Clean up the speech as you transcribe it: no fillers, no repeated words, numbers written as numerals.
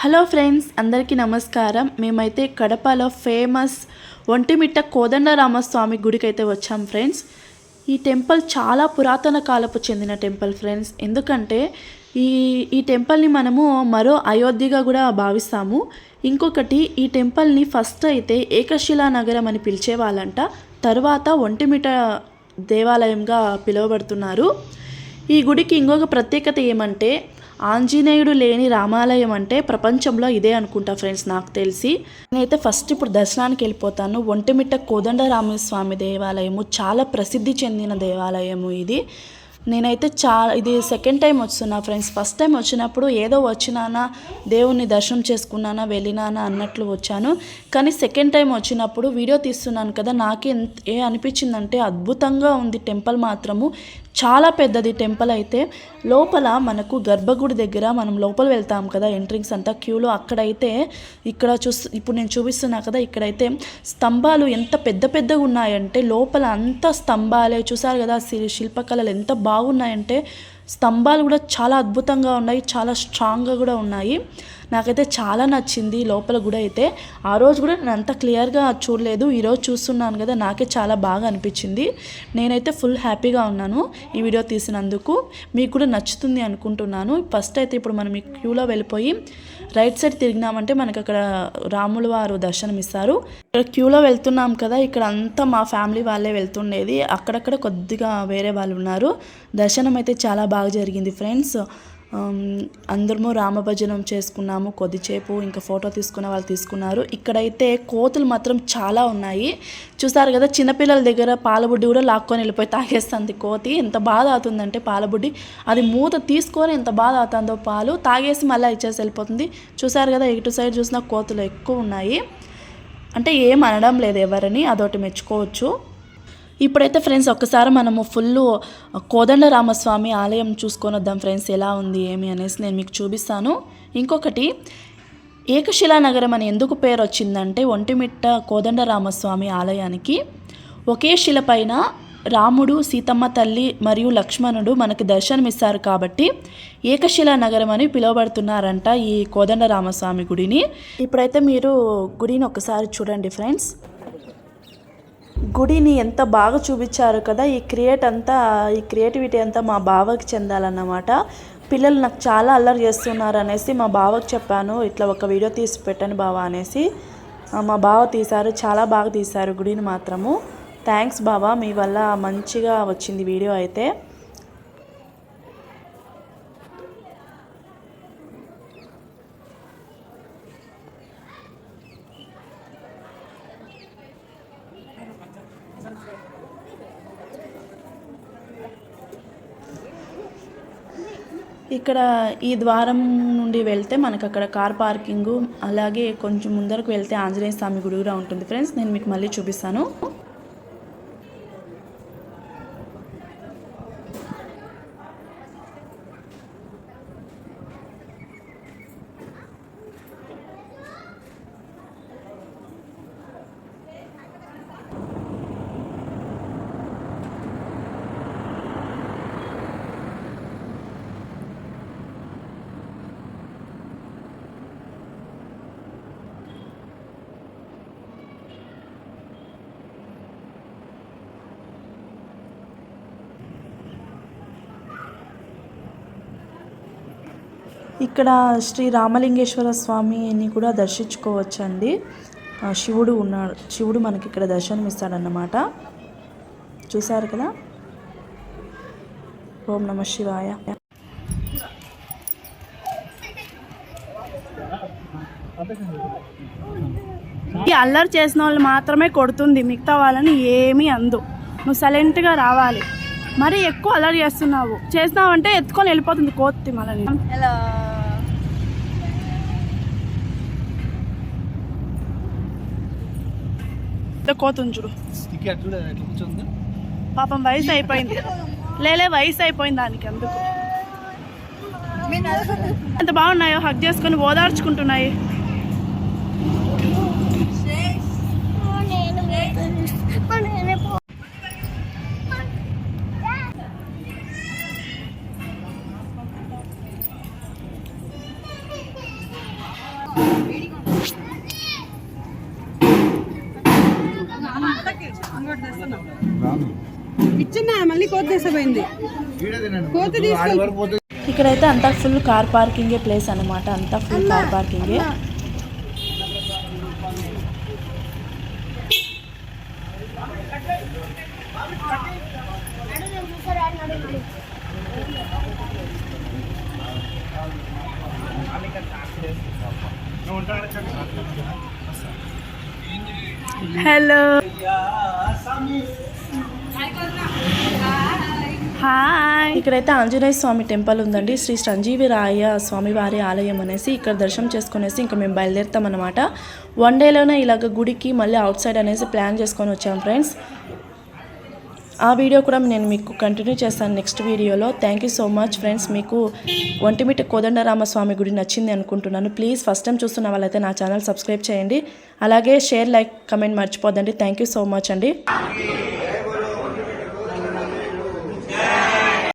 Hello friends, అందరికీ నమస్కారం. మేమైతే కడపలో ఫేమస్ ఒంటిమిట్ట కోదండరామస్వామి గుడికి అయితే వచ్చాం ఫ్రెండ్స్. ఈ టెంపుల్ చాలా పురాతన కాలపు చెందిన టెంపుల్ ఫ్రెండ్స్. ఎందుకంటే ఈ ఈ టెంపుల్ని మనము మరో అయోధ్యగా కూడా భావిస్తాము. ఇంకొకటి, ఈ టెంపుల్ని ఫస్ట్ అయితే ఏకశిలా నగరం అని పిలిచేవాళ్ళంట. తర్వాత ఒంటిమిట్ట దేవాలయంగా పిలువబడుతున్నారు. ఈ గుడికి ఇంకొక ప్రత్యేకత ఏమంటే, ఆంజనేయుడు లేని రామాలయం అంటే ప్రపంచంలో ఇదే అనుకుంటా ఫ్రెండ్స్. నాకు తెలిసి నేనైతే ఫస్ట్ ఇప్పుడు దర్శనానికి వెళ్ళిపోతాను. ఒంటిమిట్ట కోదండరామస్వామి దేవాలయము చాలా ప్రసిద్ధి చెందిన దేవాలయము ఇది. నేనైతే ఇది సెకండ్ టైం వస్తున్నా ఫ్రెండ్స్. ఫస్ట్ టైం వచ్చినప్పుడు ఏదో వచ్చినానా, దేవుణ్ణి దర్శనం చేసుకున్నానా, వెళ్ళినానా అన్నట్లు వచ్చాను. కానీ సెకండ్ టైం వచ్చినప్పుడు వీడియో తీస్తున్నాను కదా, నాకే అనిపించిందంటే అద్భుతంగా ఉంది టెంపుల్ మాత్రము. చాలా పెద్దది టెంపుల్ అయితే. లోపల మనకు గర్భగుడి దగ్గర మనం లోపల వెళ్తాం కదా, ఎంట్రింగ్స్ అంతా క్యూలో, అక్కడైతే ఇప్పుడు నేను చూపిస్తున్నా కదా, ఇక్కడైతే స్తంభాలు ఎంత పెద్దగా ఉన్నాయంటే లోపల అంతా స్తంభాలే. చూసారు కదా శిల్పకళలు ఎంత బాగున్నాయంటే, స్తంభాలు కూడా చాలా అద్భుతంగా ఉన్నాయి, చాలా స్ట్రాంగ్గా కూడా ఉన్నాయి. నాకైతే చాలా నచ్చింది లోపల గుడి అయితే. ఆ రోజు కూడా నేను అంత క్లియర్గా చూడలేదు, ఈరోజు చూస్తున్నాను కదా, నాకే చాలా బాగా అనిపించింది. నేనైతే ఫుల్ హ్యాపీగా ఉన్నాను ఈ వీడియో తీసినందుకు. మీకు కూడా నచ్చుతుంది అనుకుంటున్నాను. ఫస్ట్ అయితే ఇప్పుడు మనం ఈ క్యూలో వెళ్ళిపోయి రైట్ సైడ్ తిరిగినామంటే మనకు అక్కడ రాముల వారు దర్శనం ఇస్తారు. ఇక్కడ క్యూలో వెళ్తున్నాం కదా, ఇక్కడ అంతా మా ఫ్యామిలీ వాళ్ళే వెళ్తుండేది. అక్కడక్కడ కొద్దిగా వేరే వాళ్ళు ఉన్నారు. దర్శనం అయితే చాలా బాగా జరిగింది ఫ్రెండ్స్. అందరము రామభజనం చేసుకున్నాము కొద్దిసేపు. ఇంకా ఫోటో తీసుకున్న వాళ్ళు తీసుకున్నారు. ఇక్కడైతే కోతులు మాత్రం చాలా ఉన్నాయి. చూసారు కదా, చిన్నపిల్లల దగ్గర పాలబుడ్డి కూడా లాక్కొని వెళ్ళిపోయి తాగేస్తుంది కోతి. ఎంత బాధ అవుతుందంటే పాలబుడ్డి అది మూత తీసుకొని ఎంత బాధ అవుతుందో, పాలు తాగేసి మళ్ళీ ఇచ్చేసి వెళ్ళిపోతుంది. చూసారు కదా, ఇటు సైడ్ చూసిన కోతులు ఎక్కువ ఉన్నాయి. అంటే ఏం అనడం లేదు ఎవరిని, అదొకటి మెచ్చుకోవచ్చు. ఇప్పుడైతే ఫ్రెండ్స్ ఒక్కసారి మనము ఫుల్ కోదండరామస్వామి ఆలయం చూసుకొని వద్దాం ఫ్రెండ్స్, ఎలా ఉంది ఏమి అనేసి నేను మీకు చూపిస్తాను. ఇంకొకటి, ఏకశిలా నగరం అని ఎందుకు పేరు వచ్చిందంటే, ఒంటిమిట్ట కోదండరామస్వామి ఆలయానికి ఒకే శిల పైన రాముడు, సీతమ్మ తల్లి మరియు లక్ష్మణుడు మనకి దర్శనమిస్తారు కాబట్టి ఏకశిలా నగరం అని పిలువబడుతున్నారంట ఈ కోదండరామస్వామి గుడిని. ఇప్పుడైతే మీరు గుడిని ఒకసారి చూడండి ఫ్రెండ్స్. గుడిని ఎంత బాగా చూపించారు కదా. ఈ క్రియేటివిటీ అంతా మా బావకి చెందాలన్నమాట. పిల్లలు నాకు చాలా అల్లరి చేస్తున్నారు అనేసి మా బావకి చెప్పాను, ఇట్లా ఒక వీడియో తీసి పెట్టండి బావా అనేసి. మా బావ తీశారు, చాలా బాగా తీశారు గుడిని మాత్రము. థ్యాంక్స్ బావా, మీ వల్ల మంచిగా వచ్చింది వీడియో అయితే. ఇక్కడ ఈ ద్వారం నుండి వెళ్తే మనకు అక్కడ కార్ పార్కింగు, అలాగే కొంచెం ముందరకు వెళ్తే ఆంజనేయ స్వామి గుడి కూడా ఉంటుంది ఫ్రెండ్స్. నేను మీకు మళ్ళీ చూపిస్తాను. ఇక్కడ శ్రీ రామలింగేశ్వర స్వామిని కూడా దర్శించుకోవచ్చండి. శివుడు ఉన్నాడు, శివుడు మనకి ఇక్కడ దర్శనం ఇస్తాడన్నమాట. చూసారు కదా. ఓం నమః శివాయ. ఈ అల్లరి చేసిన వాళ్ళు మాత్రమే కొడుతుంది, మిగతా వాళ్ళని ఏమీ అందు. నువ్వు సైలెంట్గా రావాలి. మరి ఎక్కువ అల్లరి చేస్తున్నావంటే ఎత్తుకొని వెళ్ళిపోతుంది కోతి. మళ్ళీ కోతుంది చూడు, పాపం వయసు అయిపోయింది. వయసు అయిపోయింది దానికి, అందుకు ఎంత బాగున్నాయో, హగ్ చేసుకొని ఓదార్చుకుంటున్నాయి. ఇచ్చిన మళ్ళీ కోత తీసిపోయింది. కోత తీసుకెళ్ళి ఇక్కడైతే అంతా ఫుల్ కార్ పార్కింగే ప్లేస్ అన్నమాట. అంతా ఫుల్ కార్ పార్కింగే. Hello hi. ఇక్కడైతే ఆంజనేయ స్వామి టెంపుల్ ఉందండి. శ్రీ సంజీవి రాయ స్వామివారి ఆలయం అనేసి ఇక్కడ దర్శనం చేసుకునేసి ఇంకా మేము బయలుదేరుతాం అనమాట. 1 డేలోనే ఇలాగ గుడికి మళ్ళీ అవుట్ సైడ్ అనేసి ప్లాన్ చేసుకొని వచ్చాం ఫ్రెండ్స్. ఆ వీడియో కూడా నేను మీకు కంటిన్యూ చేస్తాను నెక్స్ట్ వీడియోలో. Thank you so much friends. మీకు ఒంటిమిట్ట కోదండరామస్వామి గుడి నచ్చింది అనుకుంటున్నాను. ప్లీజ్ ఫస్ట్ టైం చూస్తున్న వాళ్ళైతే నా ఛానల్ సబ్స్క్రైబ్ చేయండి. అలాగే షేర్, లైక్, కమెంట్ మర్చిపోద్దండి. థ్యాంక్ యూ సో మచ్ అండి.